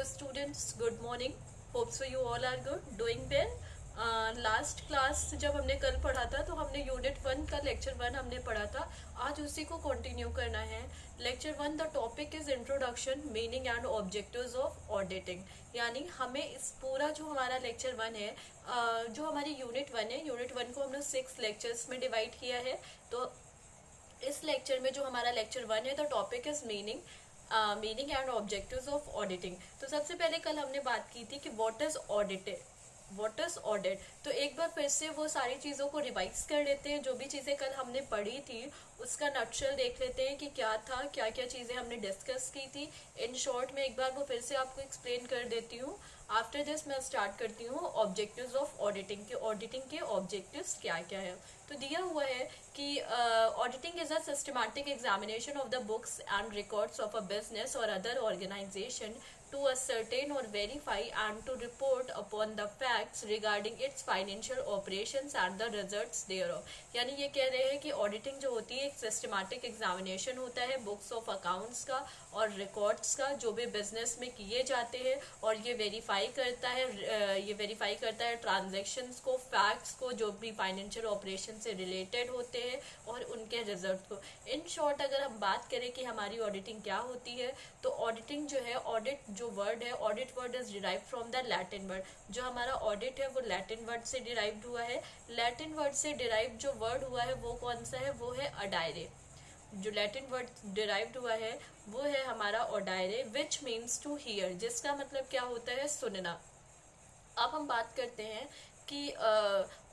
students, good morning. Hope so you all are good, doing well. Last class जब हमने कल पढ़ा था तो हमने यूनिट 1 का लेक्चर 1 हमने पढ़ा था. आज उसी को कंटिन्यू करना है. Lecture 1 the topic is introduction meaning and objectives of auditing. यानी हमें इस पूरा जो हमारा लेक्चर 1 है, जो हमारी यूनिट 1 है, यूनिट 1 को हमने 6 लेक्चर्स में डिवाइड किया है. तो इस लेक्चर में जो हमारा लेक्चर 1 है the topic is meaning and objectives of auditing. तो सबसे पहले कल हमने बात की थी कि व्हाट इज ऑडिट. तो एक बार फिर से वो सारी चीज़ों को रिवाइज कर लेते हैं. जो भी चीज़ें कल हमने पढ़ी थी उसका नटशेल देख लेते हैं कि क्या था, क्या क्या चीज़ें हमने डिस्कस की थी. इन शॉर्ट में एक बार वो फिर से आपको एक्सप्लेन कर देती हूँ. आफ्टर दिस मैं स्टार्ट करती हूँ ऑब्जेक्टिव्स ऑफ ऑडिटिंग के. ऑडिटिंग के ऑब्जेक्टिव्स क्या क्या है. तो दिया हुआ है कि auditing is a systematic examination of the books and records of a business और other organisation to ascertain or verify and to report upon the facts regarding its financial operations and the results thereof. यानी ये कह रहे हैं कि auditing जो होती है एक सिस्टमैटिक एग्जामिनेशन होता है बुक्स ऑफ अकाउंट्स का और रिकॉर्ड्स का जो भी बिजनेस में किए जाते हैं, और ये वेरीफाई करता है ट्रांजैक्शंस को, फैक्ट्स को, जो भी फाइनेंशियल ऑपरेशन से रिलेटेड होते हैं और उनके रिजल्ट को. इन शॉर्ट अगर हम बात करें कि हमारी ऑडिटिंग क्या होती है, तो ऑडिटिंग जो है, ऑडिट जो वर्ड है, audit word is derive from the Latin word. जो हमारा ऑडिट है वो लैटिन वर्ड से डिराइव्ड हुआ है. लैटिन वर्ड से डिराइव जो वर्ड हुआ है वो कौन सा है, वो है अडायरे. जो लैटिन वर्ड डिराइव्ड हुआ है वो है हमारा ऑडायरे, विच मीन्स टू हियर, जिसका मतलब क्या होता है, सुनना. अब हम बात करते हैं कि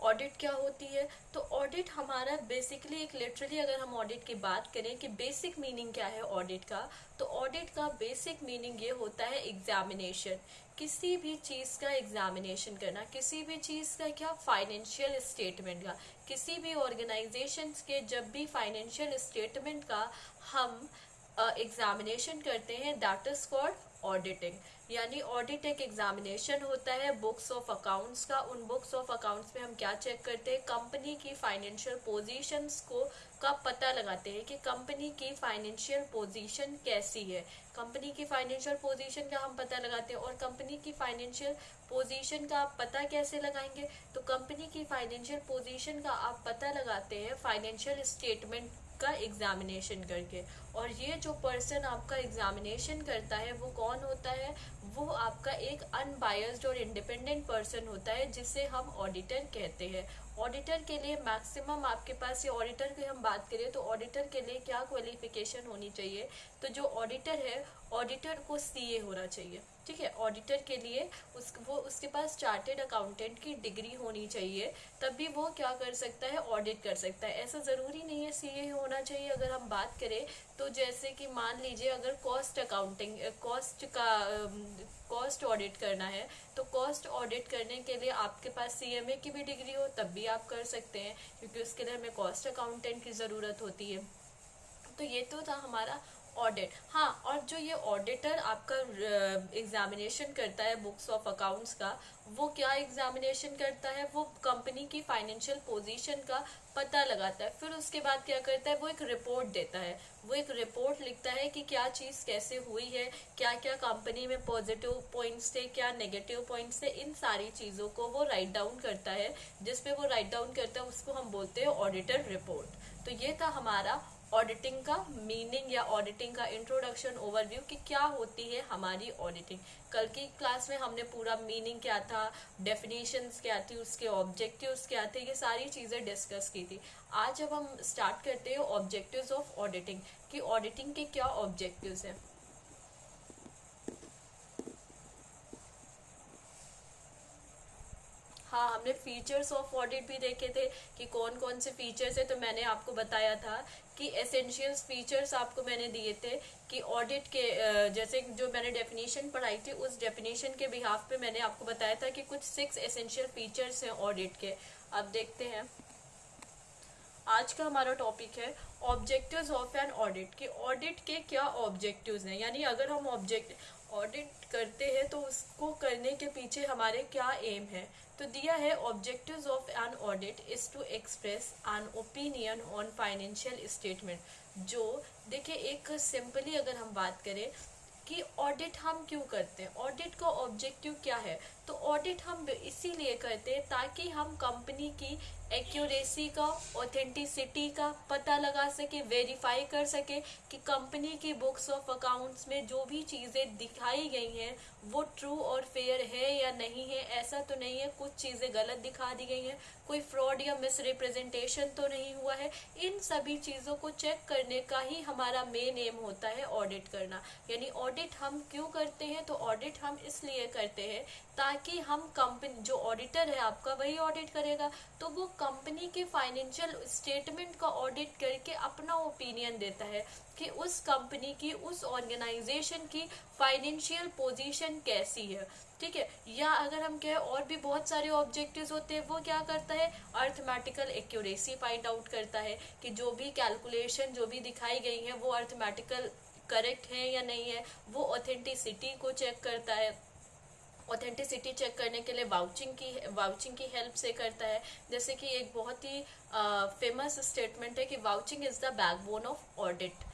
ऑडिट क्या होती है. तो ऑडिट हमारा बेसिकली एक लिटरली अगर हम ऑडिट की बात करें कि बेसिक मीनिंग क्या है ऑडिट का, तो ऑडिट का बेसिक मीनिंग ये होता है एग्जामिनेशन. किसी भी चीज़ का एग्जामिनेशन करना, किसी भी चीज़ का क्या, फाइनेंशियल स्टेटमेंट का. किसी भी ऑर्गेनाइजेशन के जब भी फाइनेंशियल स्टेटमेंट का हम एग्जामिनेशन करते हैं, दैट इज कॉल्ड ऑडिटिंग. यानी ऑडिट एक एग्जामिनेशन होता है बुक्स ऑफ अकाउंट्स का. उन बुक्स ऑफ अकाउंट्स में हम क्या चेक करते हैं, कंपनी की फाइनेंशियल पोजीशंस को का पता लगाते हैं कि कंपनी की फाइनेंशियल पोजीशन कैसी है. कंपनी की फाइनेंशियल पोजीशन का हम पता लगाते हैं. और कंपनी की फाइनेंशियल पोजीशन का आप पता कैसे लगाएंगे, तो कंपनी की फाइनेंशियल पोजीशन का आप पता लगाते हैं फाइनेंशियल स्टेटमेंट का एग्जामिनेशन करके. और ये जो पर्सन आपका एग्जामिनेशन करता है वो कौन होता है, वो आपका एक अनबायस्ड और इंडिपेंडेंट पर्सन होता है जिसे हम ऑडिटर कहते हैं. ऑडिटर के लिए मैक्सिमम आपके पास, ये ऑडिटर की हम बात करें तो ऑडिटर के लिए क्या क्वालिफिकेशन होनी चाहिए, तो जो ऑडिटर है ऑडिटर को सीए होना चाहिए. ठीक है, ऑडिटर के लिए उसके पास चार्टेड अकाउंटेंट की डिग्री होनी चाहिए, तभी वो क्या कर सकता है, ऑडिट कर सकता है. ऐसा ज़रूरी नहीं है सीए होना चाहिए. अगर हम बात करें तो जैसे कि मान लीजिए अगर कॉस्ट ऑडिट करना है, तो कॉस्ट ऑडिट करने के लिए आपके पास सीएमए की भी डिग्री हो तब भी आप कर सकते हैं, क्योंकि उसके लिए हमें कॉस्ट अकाउंटेंट की ज़रूरत होती है. तो ये तो था हमारा ऑडिट. हाँ, और जो ये ऑडिटर आपका एग्जामिनेशन करता है बुक्स ऑफ अकाउंट्स का, वो क्या एग्जामिनेशन करता है, वो कंपनी की फाइनेंशियल पोजीशन का पता लगाता है. फिर उसके बाद क्या करता है, वो एक रिपोर्ट देता है. वो एक रिपोर्ट लिखता है कि क्या चीज़ कैसे हुई है, क्या क्या कंपनी में पॉजिटिव पॉइंट्स थे, क्या नेगेटिव पॉइंट्स थे. इन सारी चीज़ों को वो राइट डाउन करता है. जिसपे वो राइट डाउन करता है उसको हम बोलते हैं ऑडिटर रिपोर्ट. तो ये था हमारा ऑडिटिंग का मीनिंग या ऑडिटिंग का इंट्रोडक्शन ओवरव्यू कि क्या होती है हमारी ऑडिटिंग. कल की क्लास में हमने पूरा मीनिंग क्या था, डेफिनेशंस क्या थी, उसके ऑब्जेक्टिव्स क्या थे, ये सारी चीज़ें डिस्कस की थी. आज अब हम स्टार्ट करते हैं ऑब्जेक्टिव्स ऑफ ऑडिटिंग कि ऑडिटिंग के क्या ऑब्जेक्टिव्स हैं. हाँ, हमने फीचर्स ऑफ ऑडिट भी देखे थे कि कौन कौन से फीचर्स है. तो मैंने आपको बताया था कि एसेंशियल्स फीचर्स आपको मैंने दिए थे कि ऑडिट के जैसे जो मैंने डेफिनेशन पढ़ाई थी उस डेफिनेशन के बिहाफ पे मैंने आपको बताया था कि कुछ 6 एसेंशियल फीचर्स हैं ऑडिट के. अब देखते हैं आज का हमारा टॉपिक है ऑब्जेक्टिव्स ऑफ एन ऑडिट कि ऑडिट के क्या ऑब्जेक्टिव्स हैं. यानी अगर हम ऑडिट करते हैं तो उसको करने के पीछे हमारे क्या एम है. तो दिया है objectives of an audit is to express an opinion on financial statement. जो देखिए एक सिंपली अगर हम बात करें कि ऑडिट हम क्यों करते हैं, ऑडिट का ऑब्जेक्टिव क्या है। तो ऑडिट हम इसीलिए करते हैं ताकि हम कंपनी की एक्यूरेसी का, ऑथेंटिसिटी का पता लगा सके, वेरीफाई कर सके कि कंपनी की बुक्स ऑफ अकाउंट्स में जो भी चीज़ें दिखाई गई हैं वो ट्रू और फेयर है या नहीं है। ऐसा तो नहीं है कुछ चीज़ें गलत दिखा दी गई हैं, कोई फ्रॉड या मिस रिप्रेजेंटेशन तो नहीं हुआ है। इन सभी चीज़ों को चेक करने का ही हमारा मेन एम होता है ऑडिट करना। यानी ऑडिट हम क्यों करते हैं, तो ऑडिट हम इसलिए करते हैं ताकि हम कंपनी, जो ऑडिटर है आपका वही ऑडिट करेगा, तो वो कंपनी के फाइनेंशियल स्टेटमेंट का ऑडिट करके अपना ओपिनियन देता है कि उस कंपनी की, उस ऑर्गेनाइजेशन की फाइनेंशियल पोजीशन कैसी है। ठीक है, या अगर हम कहें और भी बहुत सारे ऑब्जेक्टिव्स होते हैं, वो क्या करता है, अर्थमेटिकल एक्यूरेसी फाइंड आउट करता है कि जो भी कैलकुलेशन जो भी दिखाई गई है वो अर्थमेटिकल करेक्ट है या नहीं है। वो ऑथेंटिसिटी को चेक करता है, ऑथेंटिसिटी चेक करने के लिए वाउचिंग की हेल्प से करता है। जैसे कि एक बहुत ही फेमस स्टेटमेंट है कि vouching is the backbone of audit.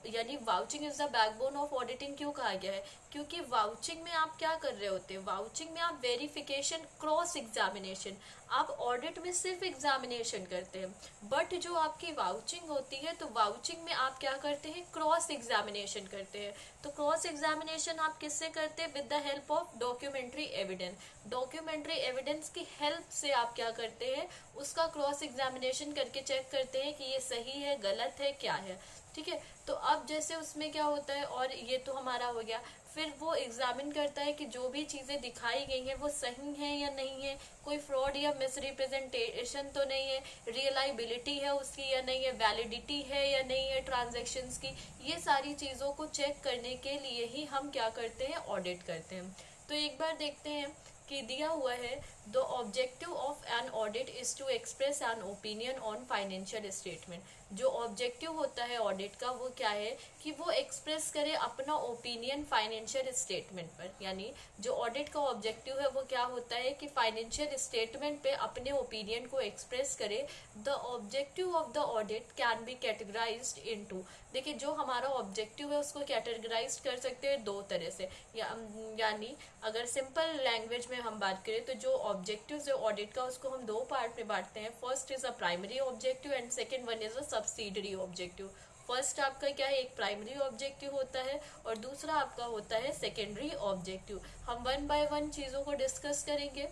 यानी vouching is the backbone of auditing क्यों कहा गया है, क्योंकि वाउचिंग में आप क्या कर रहे होते हैं, वाउचिंग में आप वेरिफिकेशन, क्रॉस एग्जामिनेशन, आप ऑडिट में सिर्फ एग्जामिनेशन करते हैं, बट जो आपकी वाउचिंग होती है तो वाउचिंग में आप क्या करते हैं, क्रॉस एग्जामिनेशन करते हैं। तो क्रॉस एग्जामिनेशन आप किससे करते हैं, with the help of documentary evidence. Documentary evidence की हेल्प से आप क्या करते हैं, उसका क्रॉस एग्जामिनेशन करके चेक करते हैं कि ये सही है, गलत है, क्या है। ठीक है, तो अब जैसे उसमें क्या होता है, और ये तो हमारा हो गया, फिर वो एग्जामिन करता है कि जो भी चीज़ें दिखाई गई हैं वो सही है या नहीं है, कोई फ्रॉड या मिस रिप्रेजेंटेशन तो नहीं है, रियलाइबिलिटी है उसकी या नहीं है, वैलिडिटी है या नहीं है ट्रांजैक्शंस की। ये सारी चीज़ों को चेक करने के लिए ही हम क्या करते हैं, ऑडिट करते हैं। तो एक बार देखते हैं कि दिया हुआ है, the objective of an audit is to express an opinion on financial statement. जो ऑब्जेक्टिव होता है ऑडिट का वो क्या है कि वो एक्सप्रेस करे अपना ओपिनियन फाइनेंशियल स्टेटमेंट पर। यानी जो ऑडिट का ऑब्जेक्टिव है वो क्या होता है कि फाइनेंशियल स्टेटमेंट पे अपने ओपिनियन को एक्सप्रेस करे। The objective of the audit can be categorised into, देखिए जो हमारा ऑब्जेक्टिव है उसको कैटेगराइज कर सकते हैं दो तरह से। यानी अगर सिंपल लैंग्वेज में हम बात करें तो जो ऑब्जेक्टिव है ऑडिट का उसको हम दो पार्ट में बांटते हैं। First is a primary objective and second one is a subsidiary objective. First आपका क्या है, एक प्राइमरी ऑब्जेक्टिव होता है और दूसरा आपका होता है सेकेंडरी ऑब्जेक्टिव। हम वन बाय वन चीजों को डिस्कस करेंगे।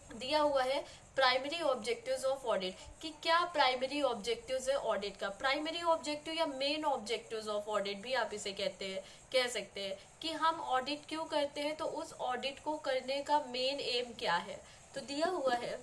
दिया हुआ है प्राइमरी ऑब्जेक्टिव्स ऑफ ऑडिट, कि क्या प्राइमरी ऑब्जेक्टिव्स है ऑडिट का। प्राइमरी ऑब्जेक्टिव या मेन ऑब्जेक्टिव्स ऑफ ऑडिट भी आप इसे कह सकते हैं कि हम ऑडिट क्यों करते हैं, तो उस ऑडिट को करने का मेन एम क्या है। तो दिया हुआ है,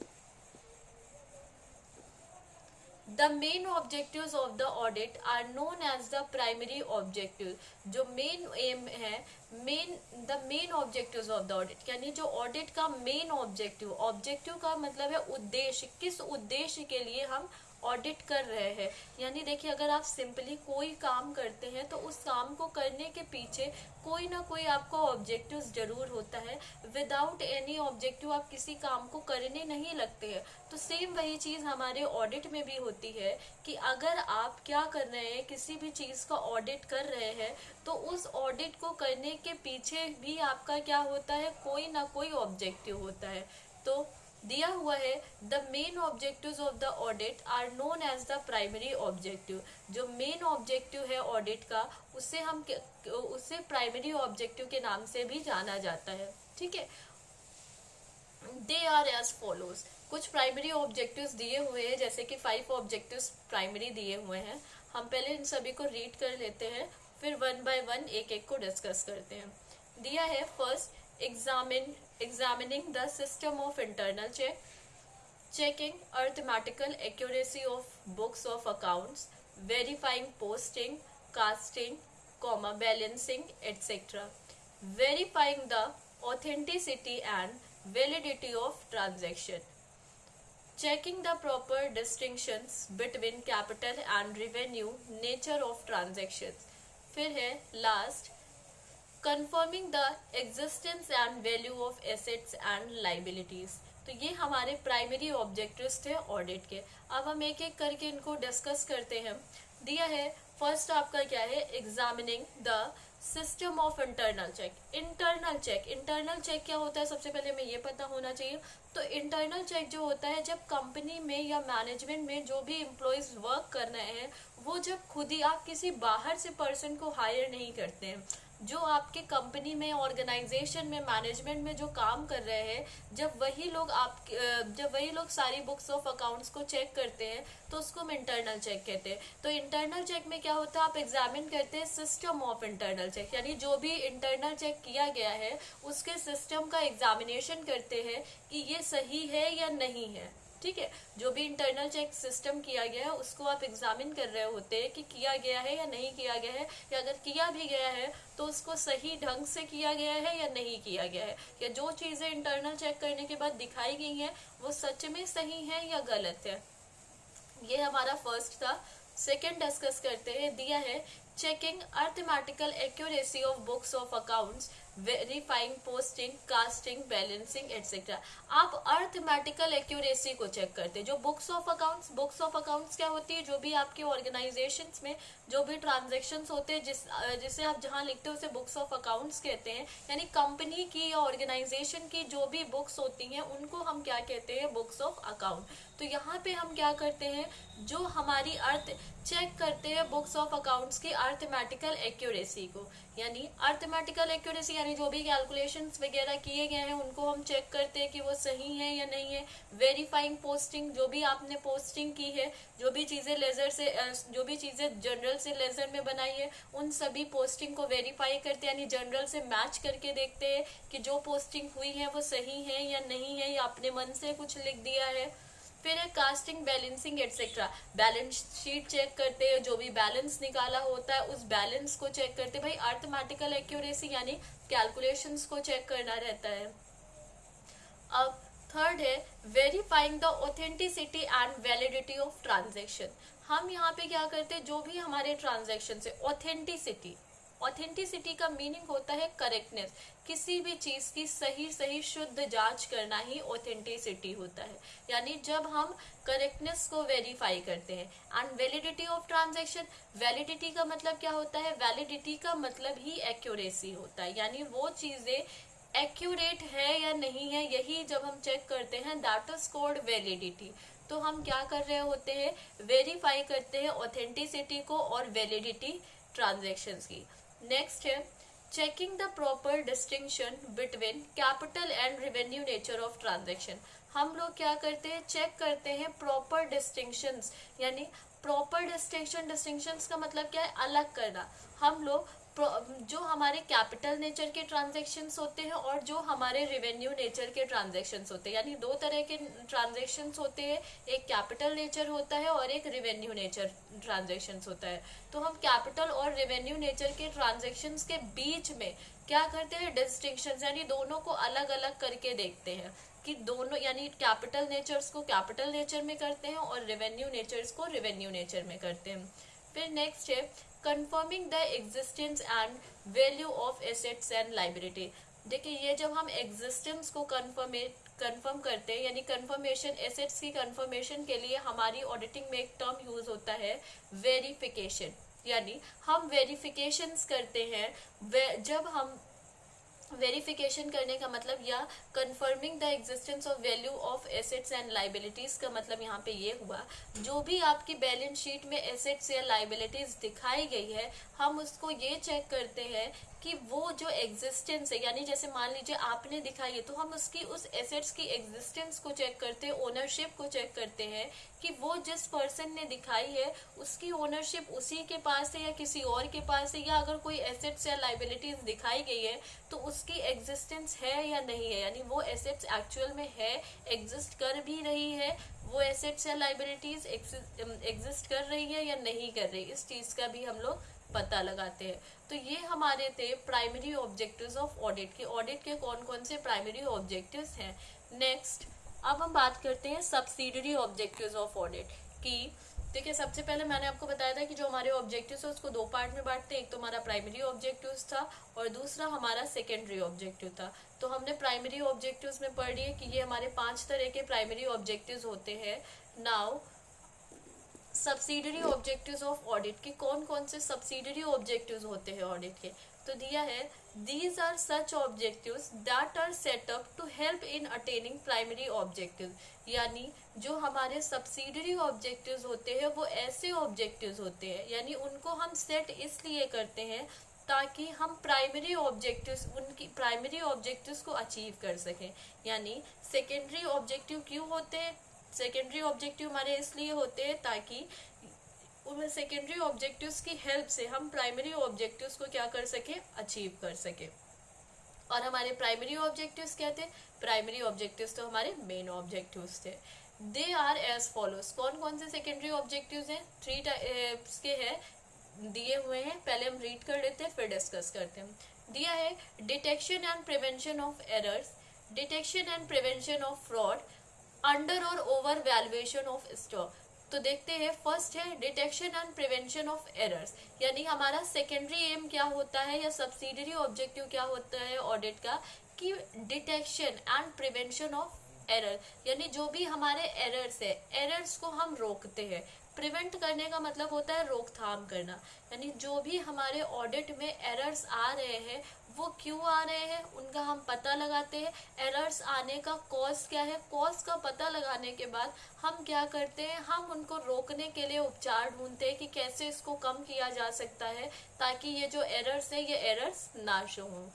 The main objectives of the audit are known as the primary objective। जो मेन एम है, the main objectives of the audit, यानी जो ऑडिट का मेन ऑब्जेक्टिव, ऑब्जेक्टिव का मतलब है उद्देश्य, किस उद्देश्य के लिए हम ऑडिट कर रहे हैं। यानी देखिए अगर आप सिंपली कोई काम करते हैं तो उस काम को करने के पीछे कोई ना कोई आपको ऑब्जेक्टिव जरूर होता है। विदाउट एनी ऑब्जेक्टिव आप किसी काम को करने नहीं लगते हैं। तो सेम वही चीज हमारे ऑडिट में भी होती है कि अगर आप क्या कर रहे हैं, किसी भी चीज का ऑडिट कर रहे हैं तो उस ऑडिट को करने के पीछे भी आपका क्या होता है, कोई ना कोई ऑब्जेक्टिव होता है। तो दिया हुआ है, the main objectives of the audit are known as the primary objective. जो मेन ऑब्जेक्टिव है ऑडिट का उसे प्राइमरी ऑब्जेक्टिव के नाम से भी जाना जाता है। ठीक है, दे आर एज फॉलोज। कुछ प्राइमरी ऑब्जेक्टिव्स दिए हुए हैं, जैसे कि 5 ऑब्जेक्टिव्स प्राइमरी दिए हुए हैं। हम पहले इन सभी को रीड कर लेते हैं, फिर वन बाय वन एक एक को डिस्कस करते हैं। दिया है, first examining the system of internal checking arithmetical accuracy of books of accounts, verifying posting, casting, balancing, etc. Verifying the authenticity and validity of transaction. Checking the proper distinctions between capital and revenue nature of transactions. फिर है last, confirming the existence and value of assets and liabilities। तो ये हमारे primary objectives थे audit के। अब हम एक एक करके इनको डिस्कस करते हैं। दिया है, फर्स्ट आपका क्या है, examining the system of internal check. Internal check क्या होता है, सबसे पहले हमें ये पता होना चाहिए। तो इंटरनल चेक जो होता है, जब कंपनी में या मैनेजमेंट में जो भी एम्प्लॉयज वर्क कर रहे हैं, वो जब खुद ही, आप किसी बाहर से पर्सन को हायर नहीं करते हैं, जो आपके कंपनी में, ऑर्गेनाइजेशन में, मैनेजमेंट में जो काम कर रहे हैं, जब वही लोग सारी बुक्स ऑफ अकाउंट्स को चेक करते हैं, तो उसको हम इंटरनल चेक कहते हैं। तो इंटरनल चेक में क्या होता है, आप एग्जामिन करते हैं सिस्टम ऑफ इंटरनल चेक, यानी जो भी इंटरनल चेक किया गया है उसके सिस्टम का एग्जामिनेशन करते हैं कि ये सही है या नहीं है। ठीक है, जो भी इंटरनल चेक सिस्टम किया गया है उसको आप एग्जामिन कर रहे होते हैं कि किया गया है या नहीं किया गया है, या अगर किया भी गया है तो उसको सही ढंग से किया गया है या नहीं किया गया है, या जो चीजें इंटरनल चेक करने के बाद दिखाई गई हैं वो सच में सही है या गलत है। ये हमारा फर्स्ट था। सेकेंड डिस्कस करते हैं, दिया है checking arithmetical accuracy of books of accounts, verifying posting, casting, balancing etcetera. आप अर्थमेटिकल एक्यूरेसी को चेक करते हैं। जो बुक्स ऑफ अकाउंट्स क्या होती है, जो भी आपके ऑर्गेनाइजेशंस में जो भी ट्रांजेक्शन्स होते हैं, जिसे आप जहां लिखते हो उसे बुक्स ऑफ अकाउंट्स कहते हैं। यानी कंपनी की या ऑर्गेनाइजेशन की जो भी बुक्स होती हैं उनको हम क्या कहते हैं, बुक्स ऑफ अकाउंट। तो यहाँ पे हम क्या करते हैं, जो हमारी चेक करते हैं बुक्स ऑफ अकाउंट्स की अर्थमेटिकल एक्यूरेसी को। यानी अर्थमेटिकल एक्यूरेसी यानी जो भी कैलकुलेशंस वगैरह किए गए हैं उनको हम चेक करते हैं कि वो सही है या नहीं है। वेरीफाइंग पोस्टिंग, जो भी आपने पोस्टिंग की है, जो भी चीजें जनरल से लेजर में बनाई है, उन सभी पोस्टिंग को वेरीफाई करते हैं, यानी जनरल से मैच करके देखते हैं कि जो पोस्टिंग हुई है वो सही है या नहीं है, या अपने मन से कुछ लिख दिया है। फिर है casting, balancing etcetera. Balance sheet check करते हैं, जो भी बैलेंस निकाला होता है उस बैलेंस को चेक करते हैं। भाई अर्थमेटिकल एक्यूरेसी यानी कैलकुलेशंस को चेक करना रहता है। अब थर्ड है verifying the authenticity and validity of transaction. हम यहाँ पे क्या करते हैं, जो भी हमारे ट्रांजेक्शन से ऑथेंटिसिटी का मीनिंग होता है करेक्टनेस। किसी भी चीज की सही शुद्ध जांच करना ही ऑथेंटिसिटी होता है, यानी जब हम करेक्टनेस को वेरीफाई करते हैं। And validity of transaction, validity का मतलब क्या होता है, वैलिडिटी का मतलब ही एक्यूरेसी होता है, यानी वो चीजें एक्यूरेट है या नहीं है, यही जब हम चेक करते हैं दैट इज कॉल्ड वैलिडिटी। तो हम क्या कर रहे होते हैं, वेरीफाई करते हैं ऑथेंटिसिटी को और वैलिडिटी ट्रांजैक्शंस की। नेक्स्ट है checking the proper distinction between capital and revenue nature of transaction. हम लोग क्या करते हैं, चेक करते हैं प्रॉपर डिस्टिंक्शंस, यानी प्रॉपर डिस्टिंक्शंस का मतलब क्या है, अलग करना। हम लोग जो हमारे कैपिटल नेचर के ट्रांजैक्शंस होते हैं और जो हमारे रेवेन्यू नेचर के ट्रांजैक्शंस होते हैं, यानी दो तरह के ट्रांजैक्शंस होते हैं, एक कैपिटल नेचर होता है और एक रेवेन्यू नेचर ट्रांजैक्शंस होता है। तो हम कैपिटल और रेवेन्यू नेचर के ट्रांजैक्शंस के बीच में क्या करते हैं, डिस्टिंक्शंस, यानी दोनों को अलग अलग करके देखते हैं कि दोनों, यानी कैपिटल नेचर्स को कैपिटल नेचर में करते हैं और रेवेन्यू नेचर्स को रेवेन्यू नेचर में करते हैं। फिर नेक्स्ट है confirming the existence and value of assets and liability. देखिए ये जब हम एग्जिस्टेंस को कंफर्म करते हैं, यानी कंफर्मेशन, एसेट्स की कंफर्मेशन के लिए हमारी ऑडिटिंग में एक टर्म यूज होता है वेरिफिकेशन, यानी हम वेरिफिकेशंस करते हैं। जब हम वेरिफिकेशन करने का मतलब, या confirming the existence of value of assets and liabilities का मतलब यहाँ पे ये हुआ, जो भी आपकी बैलेंस शीट में एसेट्स या लाइबिलिटीज दिखाई गई है, हम उसको ये चेक करते हैं कि वो जो एग्जिस्टेंस है, यानी जैसे मान लीजिए आपने दिखाई है, तो हम उस एसेट्स की एग्जिस्टेंस को चेक करते हैं, ओनरशिप को चेक करते हैं कि वो जिस पर्सन ने दिखाई है उसकी ओनरशिप उसी के पास है या किसी और के पास है, या अगर कोई एसेट्स या लाइबिलिटीज दिखाई गई है तो उसकी एग्जिस्टेंस है या नहीं है, यानी वो एसेट्स एक्चुअल में है, एग्जिस्ट कर भी रही है, वो एसेट्स या लाइबिलिटीज एग्जिस्ट कर रही है या नहीं कर रही, इस चीज का भी हम लोग पता लगाते हैं। तो ये हमारे थे प्राइमरी ऑब्जेक्टिव्स ऑफ ऑडिट के। ऑडिट के कौन कौन से प्राइमरी ऑब्जेक्टिव्स हैं। नेक्स्ट अब हम बात करते हैं सब्सिडियरी ऑब्जेक्टिव्स ऑफ ऑडिट की। देखिए सबसे पहले मैंने आपको बताया था कि जो हमारे ऑब्जेक्टिव्स है उसको दो पार्ट में बांटते हैं, एक तो हमारा प्राइमरी ऑब्जेक्टिव्स था और दूसरा हमारा सेकेंडरी ऑब्जेक्टिव था। तो हमने प्राइमरी ऑब्जेक्टिव्स में पढ़ लिया कि ये हमारे 5 तरह के प्राइमरी ऑब्जेक्टिव्स होते हैं। Now subsidiary objectives of audit के कौन कौन से सब्सिडियरी ऑब्जेक्टिव्स होते हैं ऑडिट के। तो दिया है these are such objectives that are set up to help in attaining primary objective, यानी जो हमारे सब्सिडरी ऑब्जेक्टिव्स होते हैं वो ऐसे ऑब्जेक्टिव्स होते हैं, यानी उनको हम सेट इसलिए करते हैं ताकि हम प्राइमरी ऑब्जेक्टिव्स, उनकी प्राइमरी ऑब्जेक्टिव्स को अचीव कर सकें। यानी सेकेंडरी ऑब्जेक्टिव क्यों होते हैं? सेकेंडरी ऑब्जेक्टिव हमारे इसलिए होते हैं ताकि उन सेकेंडरी ऑब्जेक्टिव्स की हेल्प से हम प्राइमरी ऑब्जेक्टिव्स को क्या कर सके, अचीव कर सके। और हमारे प्राइमरी ऑब्जेक्टिव्स क्या थे? प्राइमरी ऑब्जेक्टिव्स तो हमारे मेन ऑब्जेक्टिव्स थे। They are as follows. कौन कौन से सेकेंडरी ऑब्जेक्टिव्स हैं? 3 टाइप्स के हैं, दिए हुए हैं, पहले हम रीड कर लेते हैं फिर डिस्कस करते हैं। दिया है detection and prevention of errors, detection and prevention of fraud, under और ओवर वैल्यूएशन ऑफ स्टॉक। तो देखते हैं, फर्स्ट है detection and prevention of errors, यानी हमारा सेकेंडरी एम क्या होता है या सब्सिडरी ऑब्जेक्टिव क्या होता है ऑडिट का, कि detection and prevention of error, यानी जो भी हमारे एरर्स है, एरर्स को हम रोकते हैं। प्रिवेंट करने का मतलब होता है रोकथाम करना, यानी जो भी हमारे ऑडिट में एरर्स आ रहे हैं वो क्यों आ रहे हैं उनका हम पता लगाते हैं। एरर्स आने का कॉज क्या है, कॉज का पता लगाने के बाद हम क्या करते हैं, हम उनको रोकने के लिए उपचार ढूंढते हैं कि कैसे इसको कम किया जा सकता है ताकि ये जो एरर्स है ये एरर्स ना शो हों।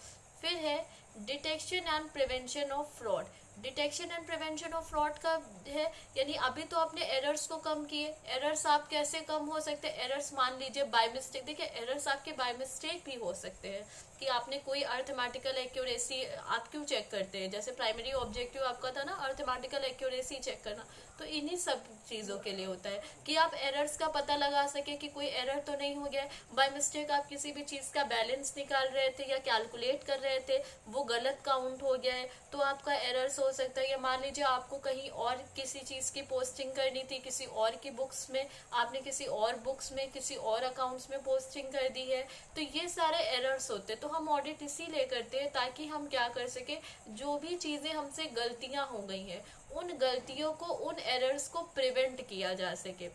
फिर है detection and prevention of fraud. Detection and prevention of fraud का है, यानी अभी तो आपने एरर्स को कम किए, एरर्स आप कैसे कम हो सकते हैं? एरर्स मान लीजिए बाय मिस्टेक, देखिए एरर्स आपके बाय मिस्टेक भी हो सकते हैं कि आपने कोई अर्थमेटिकल एक्यूरेसी, आप क्यों चेक करते हैं? जैसे प्राइमरी ऑब्जेक्टिव आपका था ना अर्थमेटिकल एक्यूरेसी चेक करना, तो इन्हीं सब चीजों के लिए होता है कि आप एरर्स का पता लगा सके कि कोई एरर तो नहीं हो गया। बाय मिस्टेक आप किसी भी चीज का बैलेंस निकाल रहे थे या कैलकुलेट कर रहे थे, वो गलत काउंट हो गया है तो आपका एरर्स हो सकता है। या मान लीजिए आपको कहीं और किसी चीज की पोस्टिंग करनी थी, किसी और की बुक्स में, आपने किसी और बुक्स में किसी और अकाउंट्स में पोस्टिंग कर दी है, तो ये सारे एरर्स होते हैं। तो हम ऑडिट इसीलिए करते हैं ताकि हम क्या कर सके, जो भी चीजें हमसे गलतियां हो गई हैं उन गलतियों को, उन एरर्स को प्रिवेंट किया जा सके।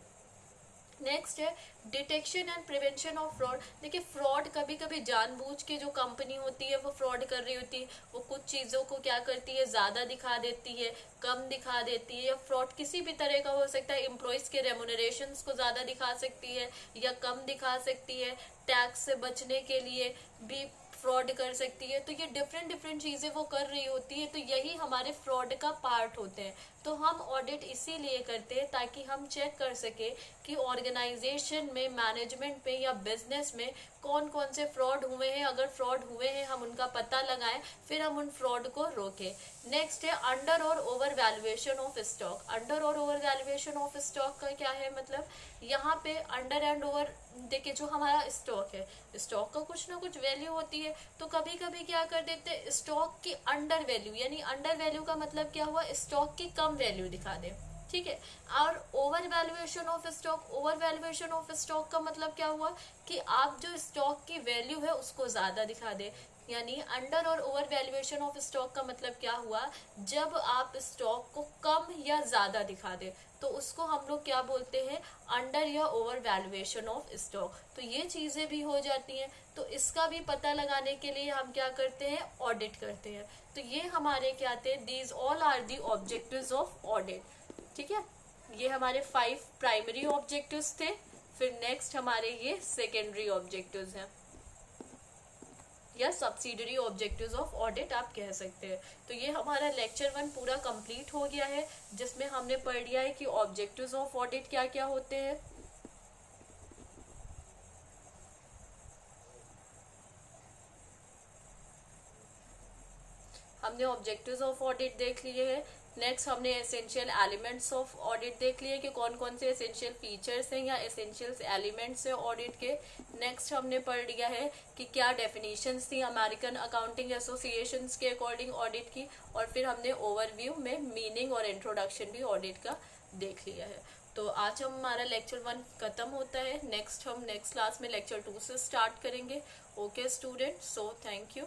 नेक्स्ट है detection and prevention of fraud. देखिए फ्रॉड कभी कभी जानबूझ के जो कंपनी होती है वो फ्रॉड कर रही होती है, वो कुछ चीजों को क्या करती है, ज्यादा दिखा देती है, कम दिखा देती है। या फ्रॉड किसी भी तरह का हो सकता है, एम्प्लॉयज के रेमुनरेशंस को ज्यादा दिखा सकती है या कम दिखा सकती है, टैक्स से बचने के लिए भी फ्रॉड कर सकती है। तो ये डिफरेंट डिफरेंट चीजें वो कर रही होती है, तो यही हमारे फ्रॉड का पार्ट होते हैं। तो हम ऑडिट इसीलिए करते हैं ताकि हम चेक कर सके कि ऑर्गेनाइजेशन में, मैनेजमेंट में या बिजनेस में कौन कौन से फ्रॉड हुए हैं। अगर फ्रॉड हुए हैं हम उनका पता लगाएं, फिर हम उन फ्रॉड को रोकें। नेक्स्ट है अंडर और over valuation of stock. Under और ओवर वैल्यूएशन ऑफ स्टॉक का क्या है मतलब, यहाँ पे अंडर एंड ओवर, देखिए जो हमारा स्टॉक है, स्टॉक का कुछ ना कुछ वैल्यू होती है, तो कभी कभी क्या कर देते हैं, स्टॉक की अंडर वैल्यू, यानी अंडर वैल्यू का मतलब क्या हुआ, स्टॉक की कम वैल्यू दिखा दे, ठीक है। और over valuation of stock, over valuation of stock का मतलब क्या हुआ कि आप जो स्टॉक की वैल्यू है उसको ज्यादा दिखा दे। यानी अंडर और ओवर वैल्यूएशन ऑफ स्टॉक का मतलब क्या हुआ, जब आप स्टॉक को कम या ज्यादा दिखा दे तो उसको हम लोग क्या बोलते हैं, अंडर या ओवर वैल्यूएशन ऑफ स्टॉक। तो ये चीजें भी हो जाती हैं, तो इसका भी पता लगाने के लिए हम क्या करते हैं, ऑडिट करते हैं। तो ये हमारे क्या थे, these all are the objectives of audit, ठीक है। ये हमारे 5 प्राइमरी ऑब्जेक्टिव्स थे। फिर नेक्स्ट हमारे ये सेकेंडरी ऑब्जेक्टिव्स हैं या सब्सिडरी ऑब्जेक्टिव्स ऑफ ऑडिट आप कह सकते हैं। तो ये हमारा लेक्चर 1 पूरा कंप्लीट हो गया है, जिसमें हमने पढ़ लिया है कि ऑब्जेक्टिव्स ऑफ ऑडिट क्या क्या होते हैं। हमने ऑब्जेक्टिव्स ऑफ ऑडिट देख लिए हैं। नेक्स्ट हमने एसेंशियल एलिमेंट्स ऑफ ऑडिट देख लिए कि कौन कौन से एसेंशियल फीचर्स हैं या एसेंशियल एलिमेंट्स हैं ऑडिट के। नेक्स्ट हमने पढ़ लिया है कि क्या डेफिनेशंस थी अमेरिकन अकाउंटिंग एसोसिएशन के अकॉर्डिंग ऑडिट की, और फिर हमने ओवरव्यू में मीनिंग और इंट्रोडक्शन भी ऑडिट का देख लिया है। तो आज हमारा लेक्चर 1 खत्म होता है। नेक्स्ट हम नेक्स्ट क्लास में लेक्चर 2 से स्टार्ट करेंगे। Okay student, so thank you.